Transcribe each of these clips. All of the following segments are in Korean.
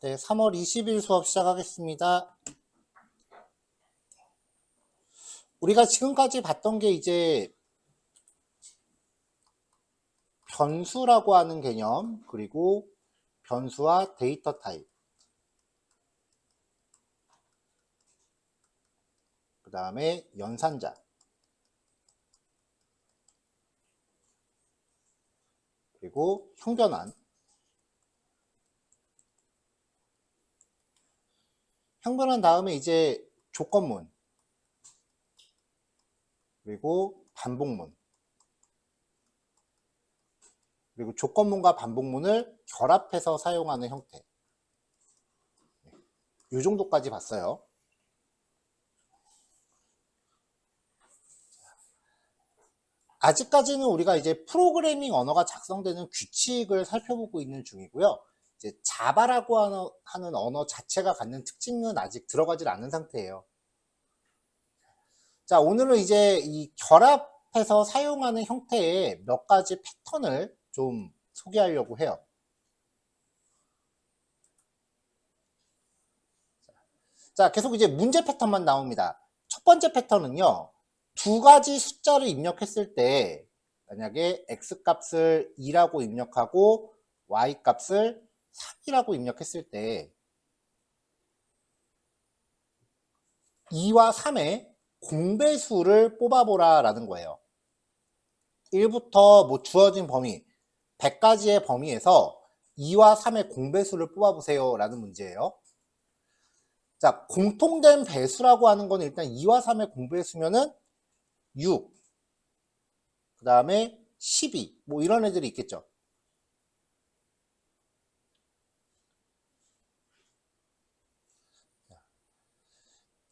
네, 3월 20일 수업 시작하겠습니다. 우리가 지금까지 봤던 게 이제 변수라고 하는 개념, 그리고 변수와 데이터 타입, 그 다음에 연산자, 그리고 형변환. 형변환 다음에 이제 조건문, 그리고 반복문, 그리고 조건문과 반복문을 결합해서 사용하는 형태. 이 정도까지 봤어요. 아직까지는 우리가 이제 프로그래밍 언어가 작성되는 규칙을 살펴보고 있는 중이고요. 이제 자바라고 하는 언어 자체가 갖는 특징은 아직 들어가질 않은 상태예요. 자, 오늘은 이제 이 결합해서 사용하는 형태의 몇 가지 패턴을 좀 소개하려고 해요. 자, 계속 이제 문제 패턴만 나옵니다. 첫 번째 패턴은요, 두 가지 숫자를 입력했을 때 만약에 x값을 2라고 입력하고 y값을 3이라고 입력했을 때 2와 3의 공배수를 뽑아보라 라는 거예요. 1부터 뭐 주어진 범위 100가지의 범위에서 2와 3의 공배수를 뽑아보세요 라는 문제예요. 자, 공통된 배수라고 하는 건 일단 2와 3의 공배수면은 6, 그 다음에 12, 뭐 이런 애들이 있겠죠.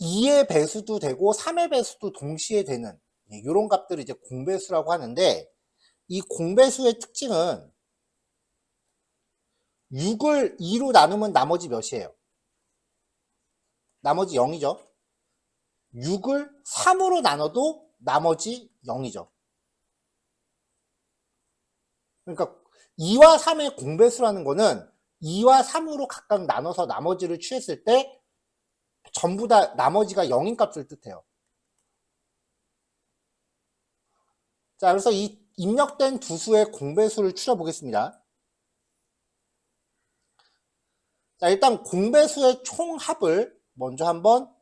(2의) 배수도 되고 3의 배수도 동시에 되는 이런 값들을 이제 공배수라고 하는데, 이 공배수의 특징은 6을 2로 나누면 나머지 몇이에요? 나머지 0이죠. 6을 3으로 나눠도 나머지 0이죠. 그러니까 2와 3의 공배수라는 거는 2와 3으로 각각 나눠서 나머지를 취했을 때 전부 다 나머지가 0인 값을 뜻해요. 자, 그래서 이 입력된 두 수의 공배수를 추려보겠습니다. 자, 일단 공배수의 총합을 먼저 한번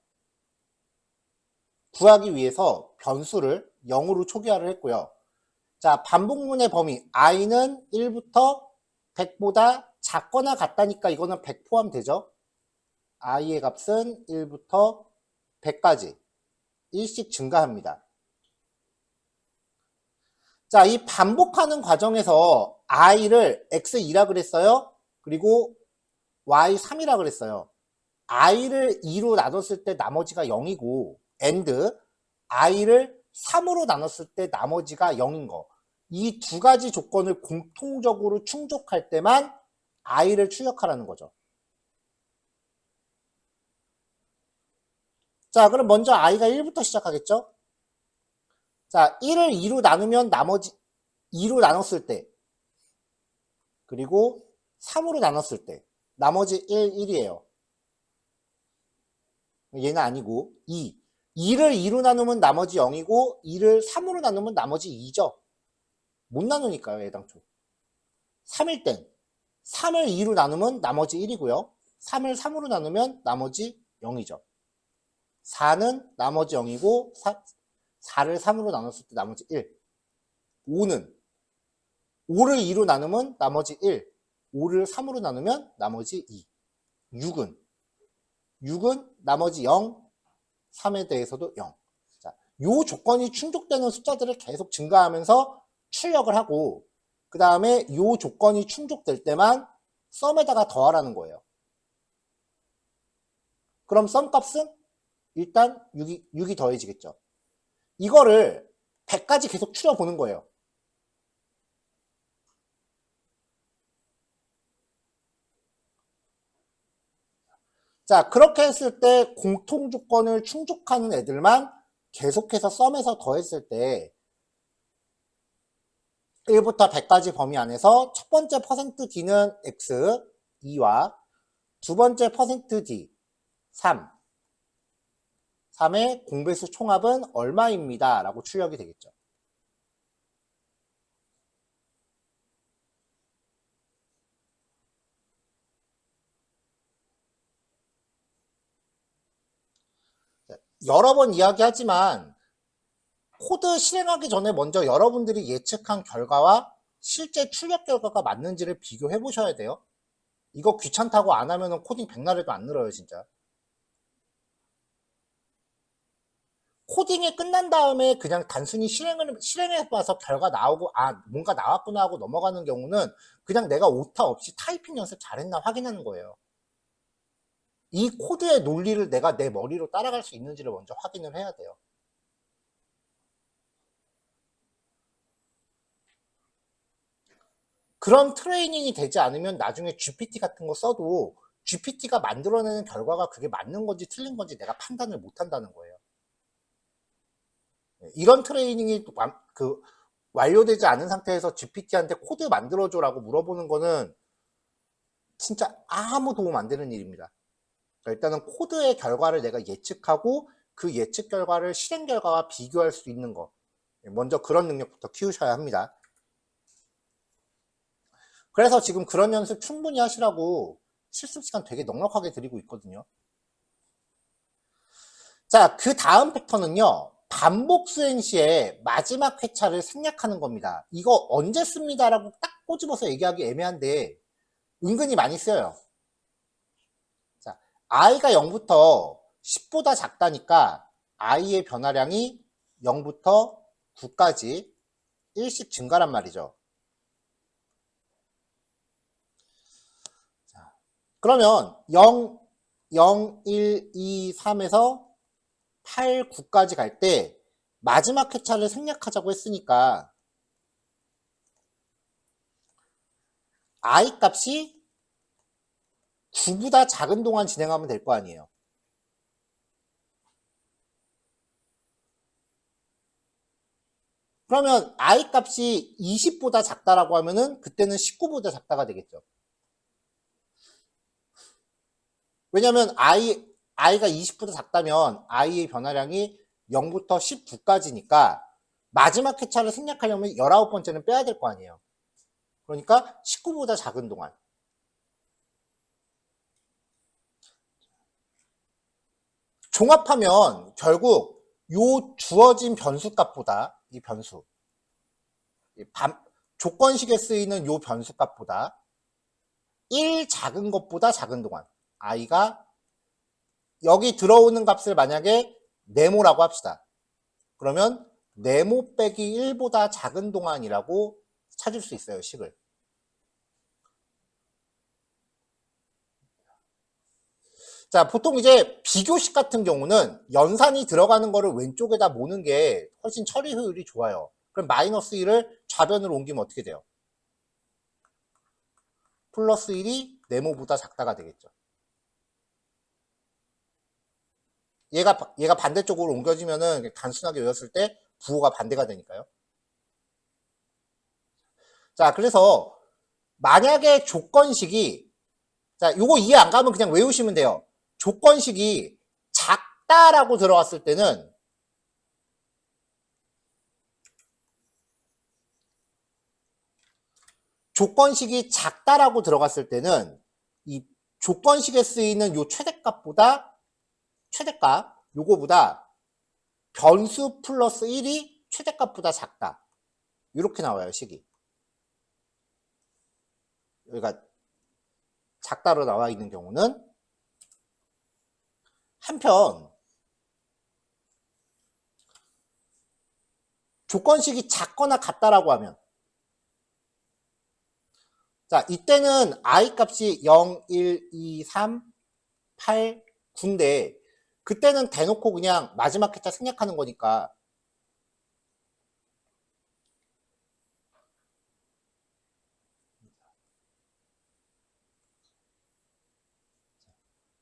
구하기 위해서 변수를 0으로 초기화를 했고요. 자, 반복문의 범위 i는 1부터 100보다 작거나 같다니까 이거는 100 포함되죠. i의 값은 1부터 100까지 1씩 증가합니다. 자, 이 반복하는 과정에서 i를 x2라 그랬어요. 그리고 y3이라 그랬어요. i를 2로 나눴을 때 나머지가 0이고 and i를 3으로 나눴을 때 나머지가 0인 거. 이 두 가지 조건을 공통적으로 충족할 때만 i를 출력하라는 거죠. 자, 그럼 먼저 i가 1부터 시작하겠죠? 자, 1을 2로 나누면 나머지 2로 나눴을 때, 그리고 3으로 나눴을 때 나머지 1, 1이에요. 얘는 아니고 2. 2를 2로 나누면 나머지 0이고 2를 3으로 나누면 나머지 2죠. 못 나누니까요, 애당초. 3일 땐 3을 2로 나누면 나머지 1이고요. 3을 3으로 나누면 나머지 0이죠. 4는 나머지 0이고 4를 3으로 나눴을 때 나머지 1. 5는 5를 2로 나누면 나머지 1. 5를 3으로 나누면 나머지 2. 6은 나머지 0, 3에 대해서도 0. 자, 요 조건이 충족되는 숫자들을 계속 증가하면서 출력을 하고, 그 다음에 요 조건이 충족될 때만 썸에다가 더하라는 거예요. 그럼 썸 값은 일단 6이 더해지겠죠. 이거를 100까지 계속 추려보는 거예요. 자, 그렇게 했을 때 공통 조건을 충족하는 애들만 계속해서 썸에서 더했을 때 1부터 100까지 범위 안에서 첫 번째 %d는 x, 2와 두 번째 퍼센트 D 3. 3의 공배수 총합은 얼마입니다. 라고 출력이 되겠죠. 여러 번 이야기하지만 코드 실행하기 전에 먼저 여러분들이 예측한 결과와 실제 출력 결과가 맞는지를 비교해 보셔야 돼요. 이거 귀찮다고 안 하면 코딩 백날에도 안 늘어요, 진짜. 코딩이 끝난 다음에 그냥 단순히 실행해봐서 결과 나오고, 아, 뭔가 나왔구나 하고 넘어가는 경우는 그냥 내가 오타 없이 타이핑 연습 잘했나 확인하는 거예요. 이 코드의 논리를 내가 내 머리로 따라갈 수 있는지를 먼저 확인을 해야 돼요. 그런 트레이닝이 되지 않으면 나중에 GPT 같은 거 써도 GPT가 만들어내는 결과가 그게 맞는 건지 틀린 건지 내가 판단을 못 한다는 거예요. 이런 트레이닝이 완료되지 않은 상태에서 GPT한테 코드 만들어줘라고 물어보는 거는 진짜 아무 도움 안 되는 일입니다. 그러니까 일단은 코드의 결과를 내가 예측하고 그 예측 결과를 실행 결과와 비교할 수 있는 거. 먼저 그런 능력부터 키우셔야 합니다. 그래서 지금 그런 연습 충분히 하시라고 실습 시간 되게 넉넉하게 드리고 있거든요. 자, 그 다음 패턴은요. 반복 수행 시에 마지막 회차를 생략하는 겁니다. 이거 언제 씁니다라고 딱 꼬집어서 얘기하기 애매한데 은근히 많이 쓰여요. 자, i가 0부터 10보다 작다니까 i의 변화량이 0부터 9까지 1씩 증가란 말이죠. 자, 그러면 0, 1, 2, 3에서 8, 9까지 갈 때 마지막 회차를 생략하자고 했으니까 i 값이 9보다 작은 동안 진행하면 될 거 아니에요. 그러면 i 값이 20보다 작다라고 하면은 그때는 19보다 작다가 되겠죠. 왜냐면 i가 20보다 작다면 i의 변화량이 0부터 19까지니까 마지막 회차를 생략하려면 19번째는 빼야 될 거 아니에요. 그러니까 19보다 작은 동안. 종합하면 결국 요 주어진 변수 값보다 이 변수 조건식에 쓰이는 요 변수 값보다 1 작은 것보다 작은 동안 i가 여기 들어오는 값을 만약에 네모라고 합시다. 그러면 네모 빼기 1보다 작은 동안이라고 찾을 수 있어요, 식을. 자, 보통 이제 비교식 같은 경우는 연산이 들어가는 거를 왼쪽에다 모는 게 훨씬 처리 효율이 좋아요. 그럼 마이너스 1을 좌변으로 옮기면 어떻게 돼요? 플러스 1이 네모보다 작다가 되겠죠. 얘가 반대쪽으로 옮겨지면은 단순하게 외웠을 때 부호가 반대가 되니까요. 자, 그래서 만약에 조건식이 자, 요거 이해 안 가면 그냥 외우시면 돼요. 조건식이 작다라고 들어갔을 때는 조건식이 작다라고 들어갔을 때는 이 조건식에 쓰이는 요 최대값 요거보다 변수 플러스 1이 최대값보다 작다. 이렇게 나와요, 식이. 그러니까 작다로 나와 있는 경우는 한편 조건식이 작거나 같다라고 하면 자, 이때는 i 값이 0, 1, 2, 3, 8, 9인데 그때는 대놓고 그냥 마지막 회차 생략하는 거니까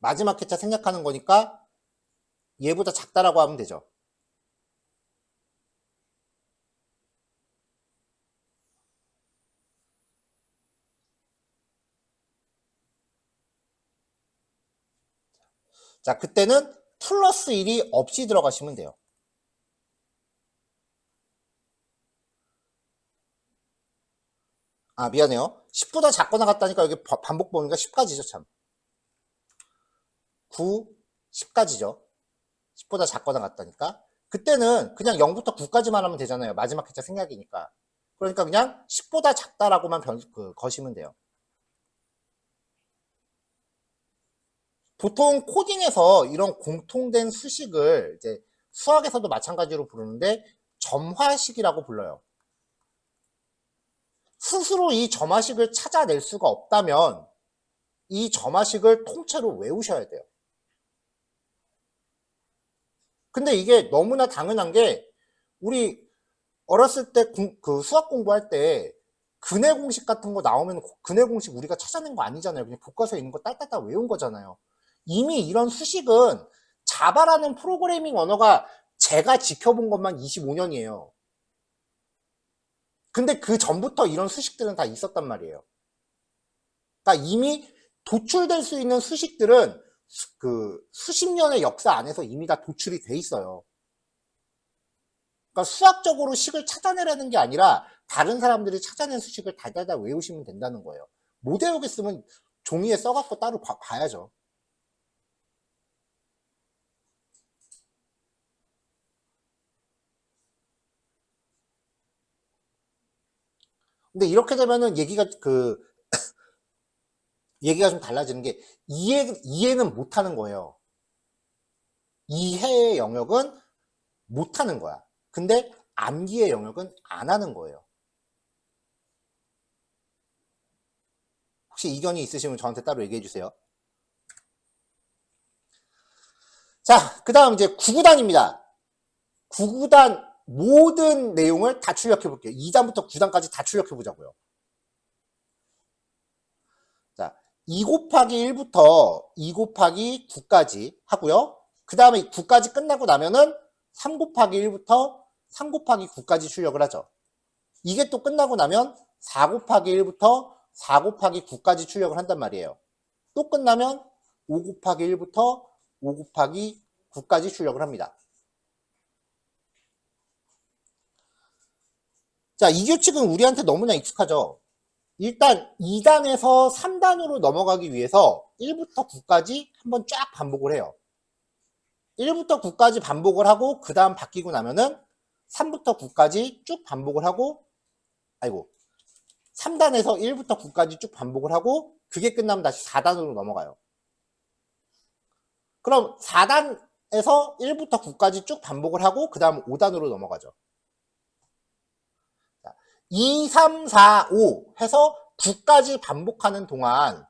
마지막 회차 생략하는 거니까 얘보다 작다라고 하면 되죠. 자, 그때는 플러스 1이 없이 들어가시면 돼요. 아, 미안해요. 10보다 작거나 같다니까 여기 반복 범위가 10까지죠, 참. 9, 10까지죠. 10보다 작거나 같다니까. 그때는 그냥 0부터 9까지만 하면 되잖아요. 마지막 글자 생략이니까. 그러니까 그냥 10보다 작다라고만 거시면 돼요. 보통 코딩에서 이런 공통된 수식을 이제 수학에서도 마찬가지로 부르는데 점화식이라고 불러요. 스스로 이 점화식을 찾아낼 수가 없다면 이 점화식을 통째로 외우셔야 돼요. 근데 이게 너무나 당연한 게 우리 어렸을 때 그 수학 공부할 때 근해 공식 같은 거 나오면 근해 공식 우리가 찾아낸 거 아니잖아요. 그냥 교과서에 있는 거 딸딸딸 외운 거잖아요. 이미 이런 수식은 자바라는 프로그래밍 언어가 제가 지켜본 것만 25년이에요. 근데 그 전부터 이런 수식들은 다 있었단 말이에요. 그러니까 이미 도출될 수 있는 수식들은 그 수십 년의 역사 안에서 이미 다 도출이 돼 있어요. 그러니까 수학적으로 식을 찾아내라는 게 아니라 다른 사람들이 찾아낸 수식을 다다다 외우시면 된다는 거예요. 못 외우겠으면 종이에 써갖고 따로 봐야죠. 근데 이렇게 되면은 얘기가 좀 달라지는 게 이해는 못하는 거예요. 이해의 영역은 못하는 거야. 근데 암기의 영역은 안 하는 거예요. 혹시 이견이 있으시면 저한테 따로 얘기해 주세요. 자, 그 다음 이제 9구단입니다. 9구단 모든 내용을 다 출력해 볼게요. 2단부터 9단까지 다 출력해 보자고요. 자, 2 곱하기 1부터 2 곱하기 9까지 하고요. 그 다음에 9까지 끝나고 나면은 3 곱하기 1부터 3 곱하기 9까지 출력을 하죠. 이게 또 끝나고 나면 4 곱하기 1부터 4 곱하기 9까지 출력을 한단 말이에요. 또 끝나면 5 곱하기 1부터 5 곱하기 9까지 출력을 합니다. 자, 이 규칙은 우리한테 너무나 익숙하죠. 일단 2단에서 3단으로 넘어가기 위해서 1부터 9까지 한번 쫙 반복을 해요. 1부터 9까지 반복을 하고 그 다음 바뀌고 나면은 3부터 9까지 쭉 반복을 하고 3단에서 1부터 9까지 쭉 반복을 하고 그게 끝나면 다시 4단으로 넘어가요. 그럼 4단에서 1부터 9까지 쭉 반복을 하고 그 다음 5단으로 넘어가죠. 2, 3, 4, 5 해서 9까지 반복하는 동안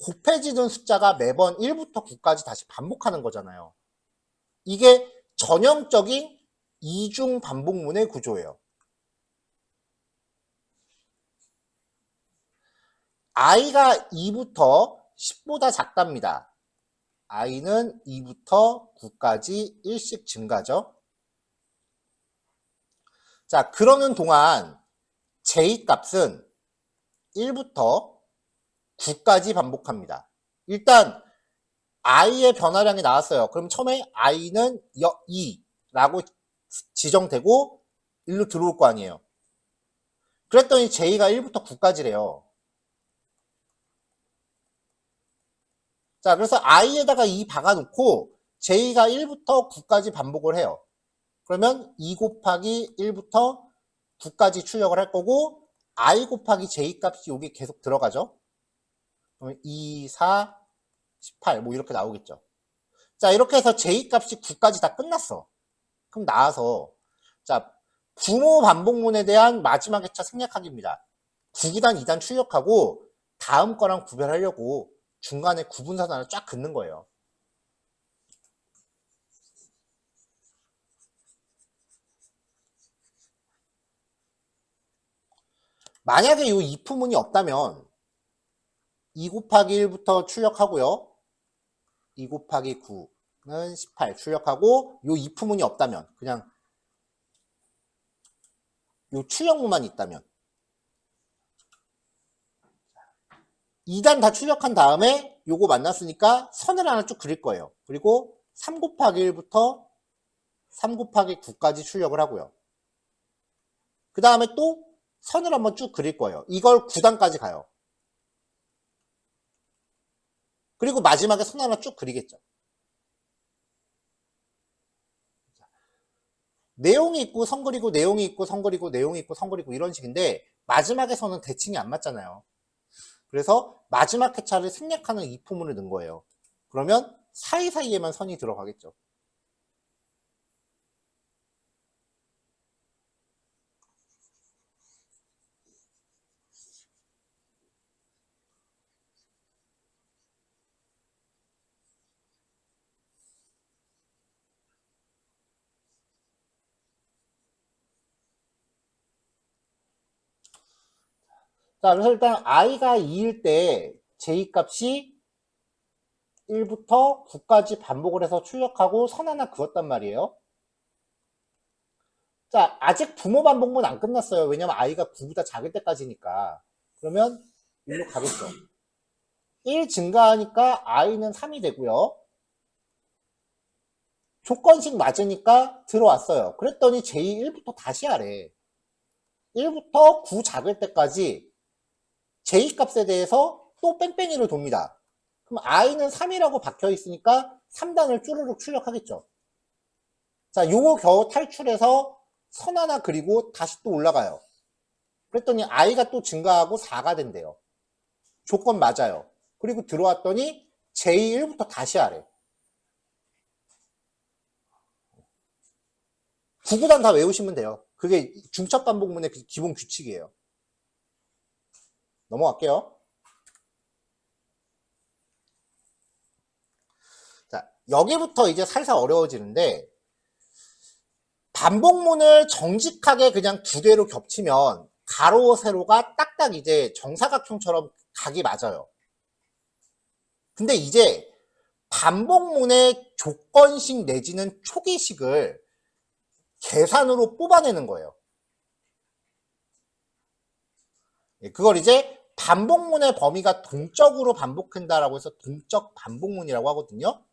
곱해지는 숫자가 매번 1부터 9까지 다시 반복하는 거잖아요. 이게 전형적인 이중 반복문의 구조예요. i가 2부터 10보다 작답니다. i는 2부터 9까지 1씩 증가죠. 자, 그러는 동안 j 값은 1부터 9까지 반복합니다. 일단 i의 변화량이 나왔어요. 그럼 처음에 i는 2라고 지정되고 1로 들어올 거 아니에요. 그랬더니 j가 1부터 9까지래요. 자, 그래서 i에다가 2 박아놓고 j가 1부터 9까지 반복을 해요. 그러면 2 곱하기 1부터 9까지 출력을 할 거고 i 곱하기 j 값이 여기 계속 들어가죠. 그러면 2, 4, 18 뭐 이렇게 나오겠죠. 자, 이렇게 해서 j 값이 9까지 다 끝났어. 그럼 나와서 자, 부모 반복문에 대한 마지막 회차 생략하기입니다. 9단, 2단 출력하고 다음 거랑 구별하려고 중간에 구분선 하나 쫙 긋는 거예요. 만약에 이 if문이 없다면 2 곱하기 1부터 출력하고요. 2 곱하기 9는 18 출력하고 요 if문이 없다면 그냥 요 출력문만 있다면 2단 다 출력한 다음에 요거 만났으니까 선을 하나 쭉 그릴 거예요. 그리고 3 곱하기 1부터 3 곱하기 9까지 출력을 하고요. 그 다음에 또 선을 한번 쭉 그릴 거예요. 이걸 9단까지 가요. 그리고 마지막에 선 하나 쭉 그리겠죠. 내용이 있고 선 그리고 내용이 있고 선 그리고 내용이 있고 선 그리고 이런 식인데 마지막에 선은 대칭이 안 맞잖아요. 그래서 마지막 회차를 생략하는 이포문을 넣은 거예요. 그러면 사이사이에만 선이 들어가겠죠. 자, 그래서 일단 i가 2일 때 j 값이 1부터 9까지 반복을 해서 출력하고 선 하나 그었단 말이에요. 자, 아직 부모 반복문 안 끝났어요. 왜냐면 i가 9보다 작을 때까지니까. 그러면 1로 가겠죠. 1 증가하니까 i는 3이 되고요. 조건식 맞으니까 들어왔어요. 그랬더니 j1부터 다시 하래. 1부터 9 작을 때까지 j 값에 대해서 또 뺑뺑이를 돕니다. 그럼 i는 3이라고 박혀 있으니까 3단을 쭈르륵 출력하겠죠. 자, 요거 겨우 탈출해서 선 하나 그리고 다시 또 올라가요. 그랬더니 i가 또 증가하고 4가 된대요. 조건 맞아요. 그리고 들어왔더니 j1부터 다시 하래. 9구단 다 외우시면 돼요. 그게 중첩 반복문의 기본 규칙이에요. 넘어갈게요. 자, 여기부터 이제 살살 어려워지는데 반복문을 정직하게 그냥 두 개로 겹치면 가로 세로가 딱딱 이제 정사각형처럼 각이 맞아요. 근데 이제 반복문의 조건식 내지는 초기식을 계산으로 뽑아내는 거예요. 그걸 이제 반복문의 범위가 동적으로 반복한다라고 해서 동적 반복문이라고 하거든요.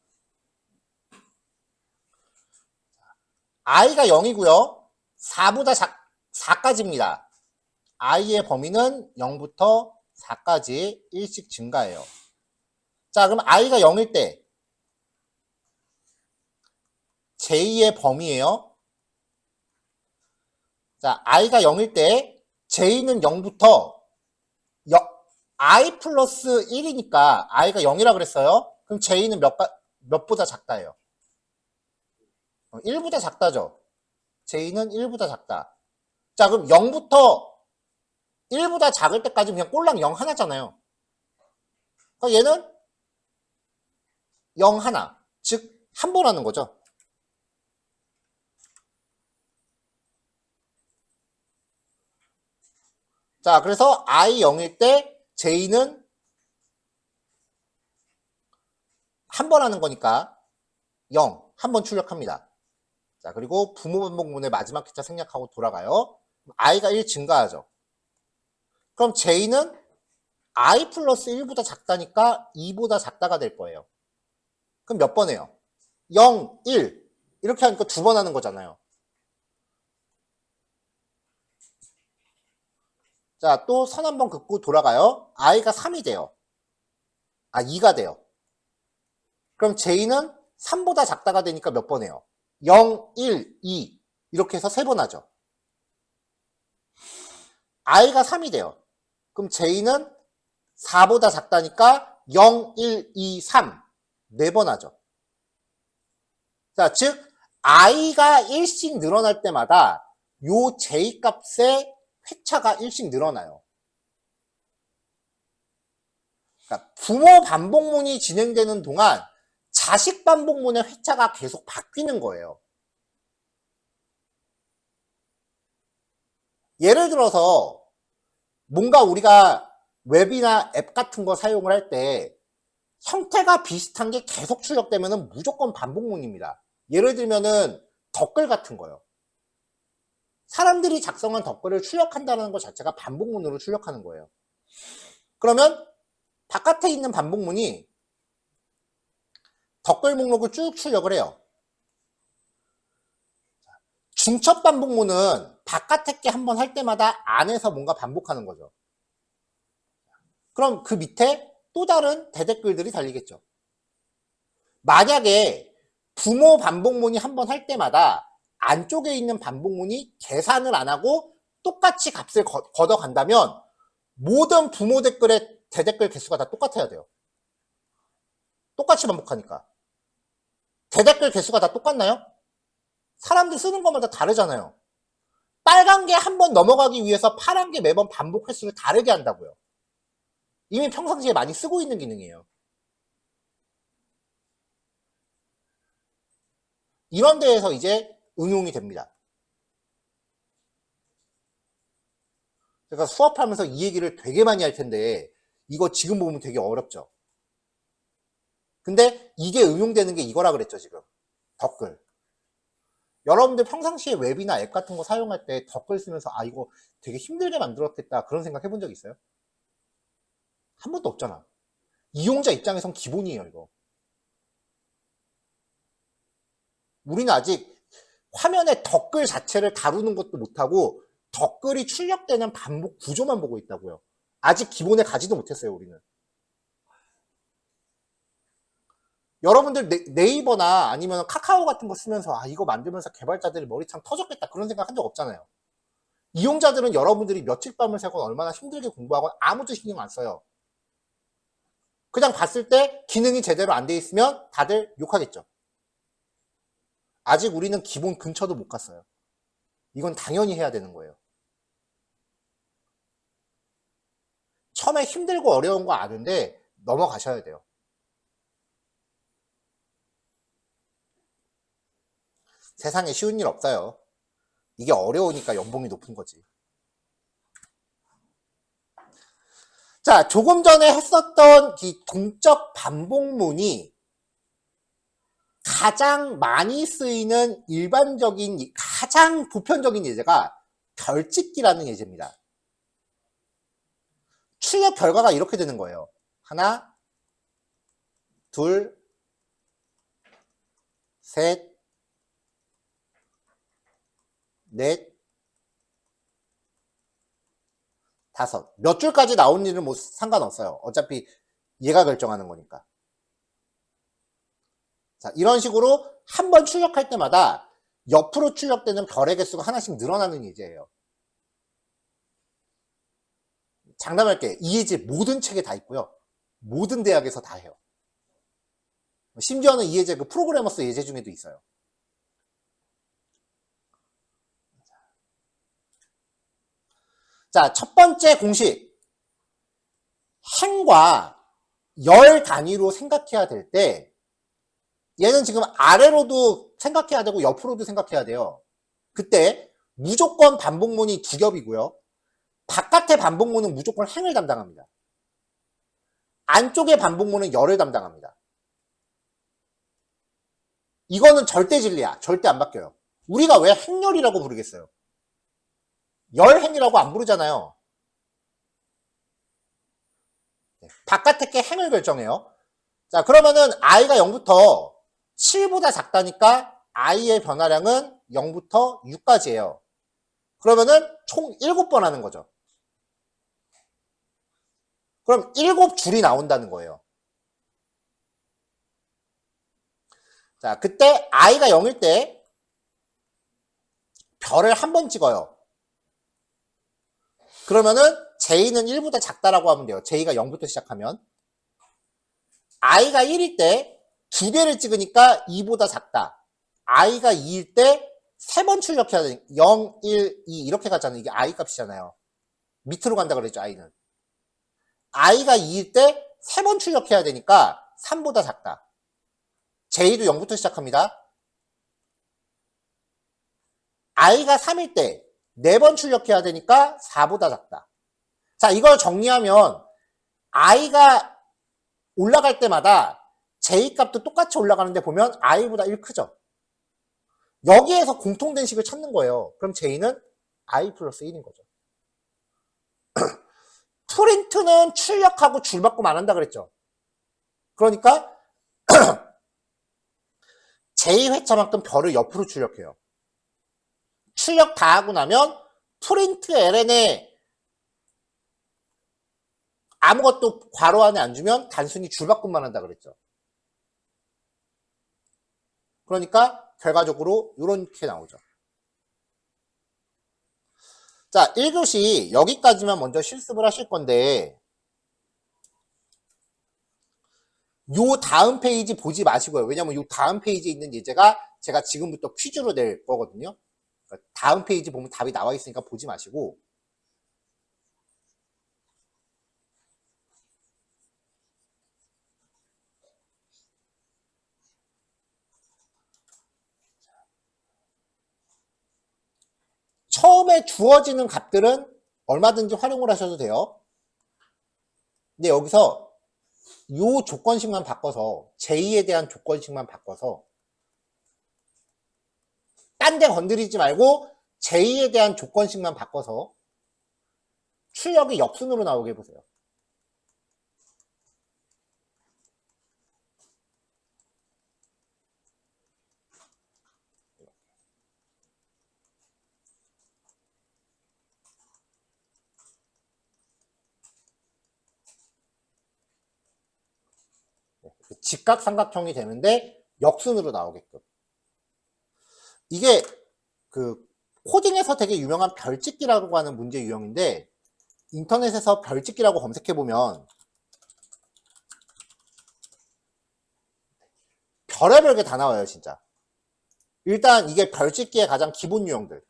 i가 0이고요. 4보다 4까지입니다. i의 범위는 0부터 4까지 1씩 증가해요. 자, 그럼 i가 0일 때 j의 범위예요. 자, i가 0일 때 j는 0부터 i 플러스 1이니까 i가 0이라 그랬어요. 그럼 j는 몇보다 작다예요? 1보다 작다죠. j는 1보다 작다. 자, 그럼 0부터 1보다 작을 때까지 그냥 꼴랑 0 하나잖아요. 그러니까 얘는 0 하나. 즉, 한 번 하는 거죠. 자, 그래서 i 0일 때 j는 한 번 하는 거니까 0, 한 번 출력합니다. 자, 그리고 부모 반복문의 마지막 회차 생략하고 돌아가요. i가 1 증가하죠. 그럼 j는 i 플러스 1보다 작다니까 2보다 작다가 될 거예요. 그럼 몇 번 해요? 0, 1 이렇게 하니까 두 번 하는 거잖아요. 자, 또 선 한 번 긋고 돌아가요. i가 3이 돼요. 2가 돼요. 그럼 j는 3보다 작다가 되니까 몇 번 해요? 0, 1, 2 이렇게 해서 3번 하죠. i가 3이 돼요. 그럼 j는 4보다 작다니까 0, 1, 2, 3 4번 하죠. 자, 즉 i가 1씩 늘어날 때마다 요 j 값의 회차가 1씩 늘어나요. 그러니까 부모 반복문이 진행되는 동안 자식 반복문의 회차가 계속 바뀌는 거예요. 예를 들어서 뭔가 우리가 웹이나 앱 같은 거 사용을 할 때 형태가 비슷한 게 계속 출력되면 무조건 반복문입니다. 예를 들면은 댓글 같은 거요. 사람들이 작성한 댓글을 출력한다는 것 자체가 반복문으로 출력하는 거예요. 그러면 바깥에 있는 반복문이 덧글 목록을 쭉 출력을 해요. 중첩 반복문은 바깥의 게 한 번 할 때마다 안에서 뭔가 반복하는 거죠. 그럼 그 밑에 또 다른 대댓글들이 달리겠죠. 만약에 부모 반복문이 한 번 할 때마다 안쪽에 있는 반복문이 계산을 안 하고 똑같이 값을 걷어간다면 모든 부모 댓글의 대댓글 개수가 다 똑같아야 돼요. 똑같이 반복하니까. 대댓글 개수가 다 똑같나요? 사람들 쓰는 것마다 다르잖아요. 빨간 게 한 번 넘어가기 위해서 파란 게 매번 반복 횟수를 다르게 한다고요. 이미 평상시에 많이 쓰고 있는 기능이에요. 이런 데에서 이제 응용이 됩니다. 제가 수업하면서 이 얘기를 되게 많이 할 텐데 이거 지금 보면 되게 어렵죠. 근데 이게 응용되는 게 이거라 그랬죠, 지금. 덧글. 여러분들 평상시에 웹이나 앱 같은 거 사용할 때 덧글 쓰면서 아 이거 되게 힘들게 만들었겠다 그런 생각 해본 적 있어요? 한 번도 없잖아. 이용자 입장에선 기본이에요, 이거. 우리는 아직 화면에 덧글 자체를 다루는 것도 못하고 덧글이 출력되는 반복 구조만 보고 있다고요. 아직 기본에 가지도 못했어요, 우리는. 여러분들 네이버나 아니면 카카오 같은 거 쓰면서 아 이거 만들면서 개발자들이 머리참 터졌겠다 그런 생각 한 적 없잖아요. 이용자들은 여러분들이 며칠 밤을 새건 얼마나 힘들게 공부하건 아무도 신경 안 써요. 그냥 봤을 때 기능이 제대로 안 돼 있으면 다들 욕하겠죠. 아직 우리는 기본 근처도 못 갔어요. 이건 당연히 해야 되는 거예요. 처음에 힘들고 어려운 거 아는데 넘어가셔야 돼요. 세상에 쉬운 일 없어요. 이게 어려우니까 연봉이 높은 거지. 자, 조금 전에 했었던 이 동적 반복문이 가장 많이 쓰이는 일반적인, 가장 보편적인 예제가 별짓기라는 예제입니다. 출력 결과가 이렇게 되는 거예요. 하나, 둘, 셋, 넷, 다섯. 몇 줄까지 나온 일은 뭐 상관없어요. 어차피 얘가 결정하는 거니까. 자, 이런 식으로 한 번 출력할 때마다 옆으로 출력되는 별의 개수가 하나씩 늘어나는 예제예요. 장담할게. 이 예제 모든 책에 다 있고요. 모든 대학에서 다 해요. 심지어는 이 예제 그 프로그래머스 예제 중에도 있어요. 자, 첫 번째 공식. 행과 열 단위로 생각해야 될 때 얘는 지금 아래로도 생각해야 되고 옆으로도 생각해야 돼요. 그때 무조건 반복문이 두 겹이고요. 바깥의 반복문은 무조건 행을 담당합니다. 안쪽의 반복문은 열을 담당합니다. 이거는 절대 진리야. 절대 안 바뀌어요. 우리가 왜 행열이라고 부르겠어요? 열행이라고 안 부르잖아요. 바깥의 게 행을 결정해요. 자, 그러면은 i가 0부터 7보다 작다니까 i의 변화량은 0부터 6까지예요. 그러면은 총 7번 하는 거죠. 그럼 7줄이 나온다는 거예요. 자, 그때 i가 0일 때 별을 한 번 찍어요. 그러면은 j는 1보다 작다라고 하면 돼요. j가 0부터 시작하면. i가 1일 때 두 개를 찍으니까 2보다 작다. i가 2일 때 세 번 출력해야 돼. 0, 1, 2 이렇게 가잖아요. 이게 i 값이잖아요. 밑으로 간다 그랬죠, i는. i가 2일 때 세 번 출력해야 되니까 3보다 작다. j도 0부터 시작합니다. i가 3일 때 4번 출력해야 되니까 4보다 작다. 자, 이걸 정리하면 i가 올라갈 때마다 j 값도 똑같이 올라가는데 보면 i보다 1 크죠. 여기에서 공통된 식을 찾는 거예요. 그럼 j는 i 플러스 1인 거죠. 프린트는 출력하고 줄바꿈 안 한다 그랬죠. 그러니까 j 회차만큼 별을 옆으로 출력해요. 출력 다 하고 나면 프린트 ln에 아무것도 괄호 안에 안 주면 단순히 줄바꿈만 한다 그랬죠. 그러니까 결과적으로 이렇게 나오죠. 자, 1교시 여기까지만 먼저 실습을 하실 건데 요 다음 페이지 보지 마시고요. 왜냐면 요 다음 페이지에 있는 예제가 제가 지금부터 퀴즈로 낼 거거든요. 그러니까 다음 페이지 보면 답이 나와 있으니까 보지 마시고 처음에 주어지는 값들은 얼마든지 활용을 하셔도 돼요. 근데 여기서 요 조건식만 바꿔서 j2에 대한 조건식만 바꿔서 딴 데 건드리지 말고 j2에 대한 조건식만 바꿔서 출력이 역순으로 나오게 해보세요. 직각삼각형이 되는데 역순으로 나오게끔. 이게 그 코딩에서 되게 유명한 별짓기라고 하는 문제 유형인데 인터넷에서 별짓기라고 검색해보면 별의별 게 다 나와요 진짜. 일단 이게 별짓기의 가장 기본 유형들.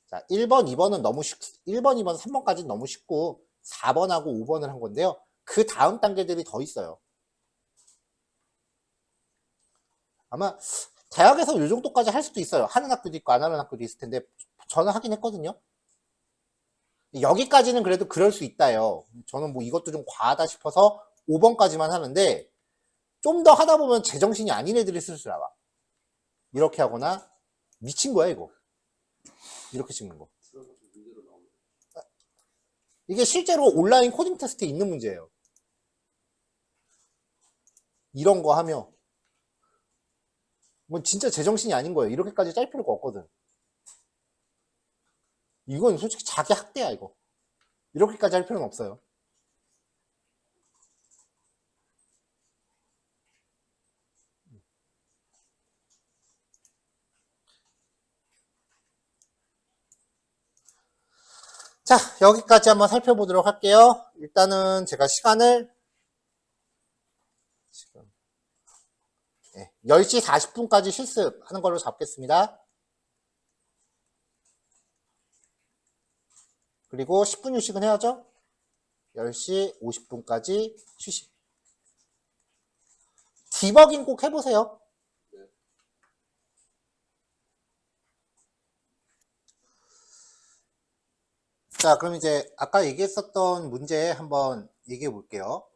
자, 1번, 2번은 너무 1번, 2번, 3번까지는 너무 쉽고 4번하고 5번을 한 건데요. 그 다음 단계들이 더 있어요. 아마 대학에서 이 정도까지 할 수도 있어요. 하는 학교도 있고 안 하는 학교도 있을 텐데 저는 하긴 했거든요. 여기까지는 그래도 그럴 수 있다요. 저는 뭐 이것도 좀 과하다 싶어서 5번까지만 하는데 좀 더 하다 보면 제정신이 아닌 애들이 슬슬 나와. 이렇게 하거나 미친 거야 이거. 이렇게 찍는 거. 이게 실제로 온라인 코딩 테스트에 있는 문제예요. 이런 거 하며 뭐 진짜 제정신이 아닌 거예요. 이렇게까지 짤 필요가 없거든. 이건 솔직히 자기 학대야 이거. 이렇게까지 할 필요는 없어요. 자, 여기까지 한번 살펴보도록 할게요. 일단은 제가 시간을 지금 10시 40분까지 실습하는 걸로 잡겠습니다. 그리고 10분 휴식은 해야죠. 10시 50분까지 휴식. 디버깅 꼭 해보세요. 자, 그럼 이제 아까 얘기했었던 문제 한번 얘기해 볼게요.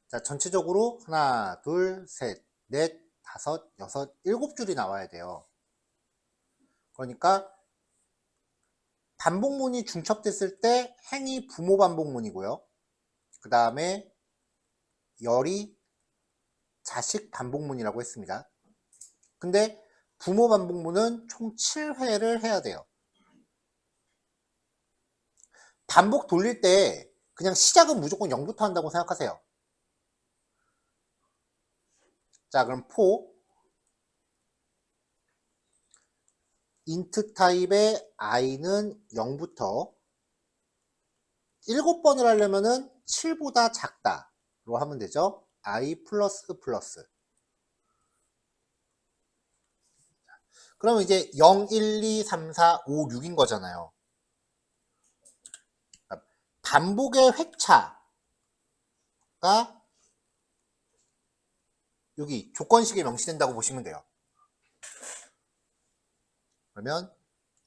자, 전체적으로 하나, 둘, 셋, 넷, 다섯, 여섯, 일곱 줄이 나와야 돼요. 그러니까 반복문이 중첩됐을 때 행이 부모 반복문이고요. 그 다음에 열이 자식 반복문이라고 했습니다. 근데 부모 반복문은 총 7회를 해야 돼요. 반복 돌릴 때 그냥 시작은 무조건 0부터 한다고 생각하세요. 자, 그럼 포 인트 타입의 i는 0부터 7번을 하려면은 7보다 작다로 하면 되죠. i 플러스 플러스. 그러면 이제 0, 1, 2, 3, 4, 5, 6인 거잖아요. 반복의 회차가 여기 조건식에 명시된다고 보시면 돼요. 그러면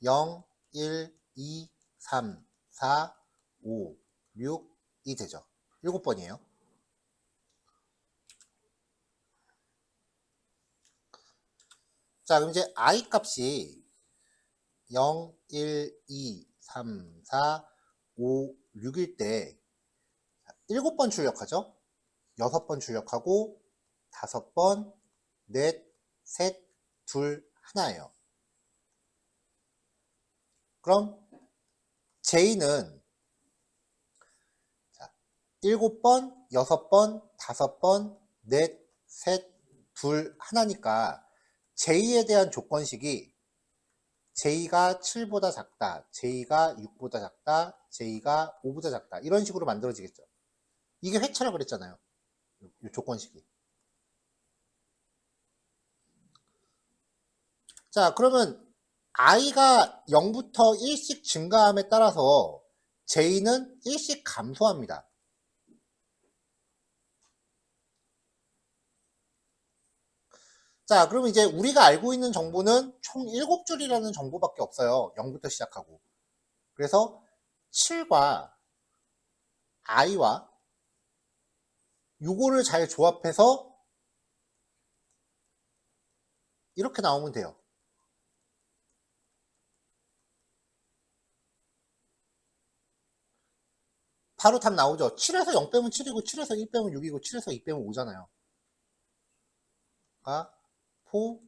0, 1, 2, 3, 4, 5, 6이 되죠. 7번이에요. 자, 그럼 이제 i 값이 0, 1, 2, 3, 4, 5, 6일 때 7번 출력하죠. 6번 출력하고 5번, 넷, 셋, 둘, 하나예요. 그럼 J는 7번, 6번, 5번, 넷, 셋, 둘, 하나니까 J에 대한 조건식이 J가 7보다 작다, J가 6보다 작다, J가 5보다 작다 이런 식으로 만들어지겠죠. 이게 회차라고 그랬잖아요. 이 조건식이. 자, 그러면 i가 0부터 1씩 증가함에 따라서 J는 1씩 감소합니다. 자, 그럼 이제 우리가 알고 있는 정보는 총 7줄이라는 정보밖에 없어요. 0부터 시작하고. 그래서 7과 i와 요거를 잘 조합해서 이렇게 나오면 돼요. 바로 답 나오죠. 7에서 0 빼면 7이고 7에서 1 빼면 6이고 7에서 2 빼면 5잖아요. 그러니까 for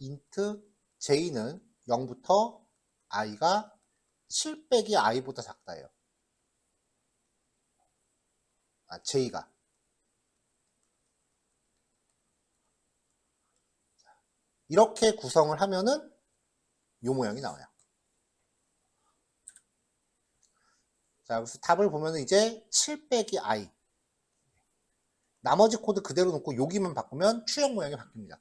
int j는 0부터 i가 7 빼기 i보다 작다예요. j가. 이렇게 구성을 하면은 이 모양이 나와요. 자, 그래서 답을 보면은 이제 7 빼기 i. 나머지 코드 그대로 놓고 여기만 바꾸면 추형 모양이 바뀝니다.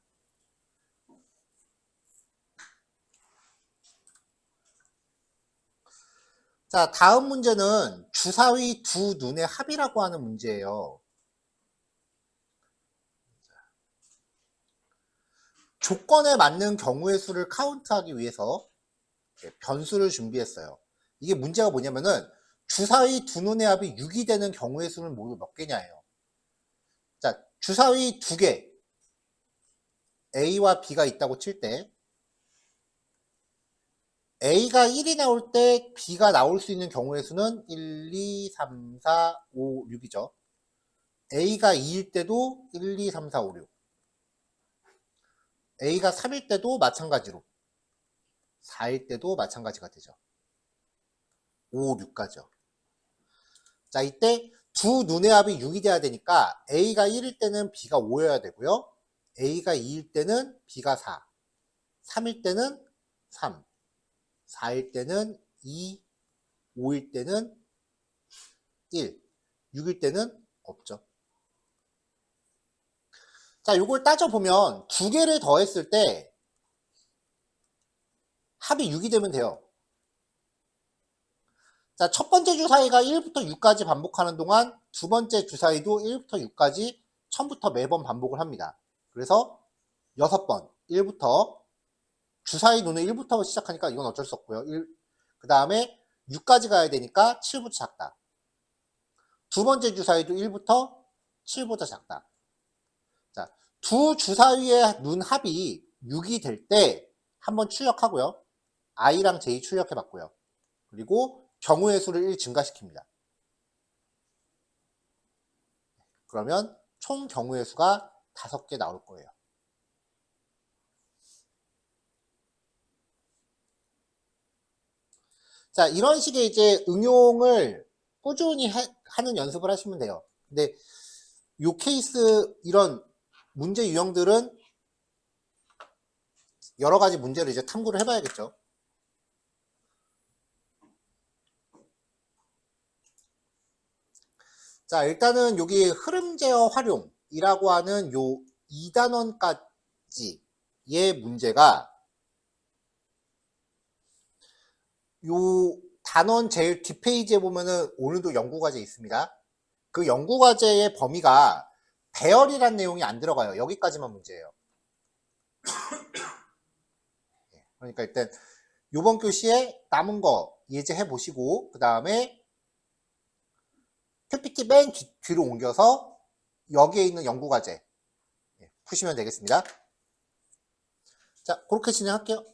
자, 다음 문제는 주사위 두 눈의 합이라고 하는 문제예요. 조건에 맞는 경우의 수를 카운트하기 위해서 변수를 준비했어요. 이게 문제가 뭐냐면은 주사위 두 눈의 합이 6이 되는 경우의 수는 모두 몇 개냐예요. 자, 주사위 두 개 A와 B가 있다고 칠 때 A가 1이 나올 때 B가 나올 수 있는 경우의 수는 1, 2, 3, 4, 5, 6이죠. A가 2일 때도 1, 2, 3, 4, 5, 6. A가 3일 때도 마찬가지로 4일 때도 마찬가지가 되죠. 5, 6까지요. 자, 이때 두 눈의 합이 6이 돼야 되니까 A가 1일 때는 B가 5여야 되고요. A가 2일 때는 B가 4, 3일 때는 3, 4일 때는 2, 5일 때는 1, 6일 때는 없죠. 자, 요걸 따져보면 두 개를 더했을 때 합이 6이 되면 돼요. 자, 첫 번째 주사위가 1부터 6까지 반복하는 동안 두 번째 주사위도 1부터 6까지 처음부터 매번 반복을 합니다. 그래서 6번, 1부터 주사위 눈은 1부터 시작하니까 이건 어쩔 수 없고요. 그 다음에 6까지 가야 되니까 7부터 작다. 두 번째 주사위도 1부터 7보다 작다. 자, 두 주사위의 눈 합이 6이 될 때 한번 출력하고요. i랑 j 출력해 봤고요. 그리고 경우의 수를 1 증가시킵니다. 그러면 총 경우의 수가 5개 나올 거예요. 자, 이런 식의 이제 응용을 꾸준히 하는 연습을 하시면 돼요. 근데 이 케이스 이런 문제 유형들은 여러 가지 문제를 이제 탐구를 해봐야겠죠. 자, 일단은 여기 흐름 제어 활용이라고 하는 요 2단원까지의 문제가 요 단원 제일 뒷페이지에 보면은 오늘도 연구과제 있습니다. 그 연구과제의 범위가 배열이란 내용이 안 들어가요. 여기까지만 문제예요. 그러니까 일단 요번 교시에 남은 거 예제해 보시고 그 다음에 PPT 맨 뒤로 옮겨서 여기에 있는 연구과제 푸시면 되겠습니다. 자, 그렇게 진행할게요.